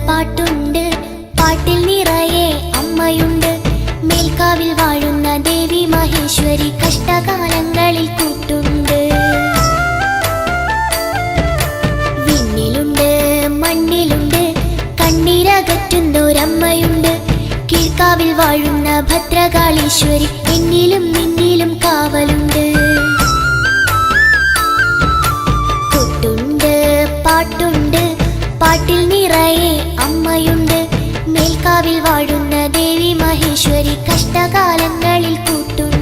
പാട്ടുണ്ട്, പാട്ടിൽ നിറയെ അമ്മയുണ്ട്. മേൽക്കാവിൽ വാഴുന്ന ദേവി മഹേശ്വരി കഷ്ടകാലങ്ങളിൽ കൂട്ടുണ്ട്. വിണ്ണിലുണ്ട് മണ്ണിലുണ്ട് കണ്ണീരകറ്റുന്നൊരമ്മയുണ്ട്. കീഴ്ക്കാവിൽ വാഴുന്ന ഭദ്രകാളീശ്വരി എന്നിലും നിന്നിലും കാവലുണ്ട്. കൊട്ടുണ്ട് പാട്ടുണ്ട്, പാട്ടിൽ നിറയെ അമ്മയുണ്ട്. മേൽക്കാവിൽ വാഴുന്ന ദേവി മഹേശ്വരി കഷ്ടകാലങ്ങളിൽ കൂട്ടുണ്ട്.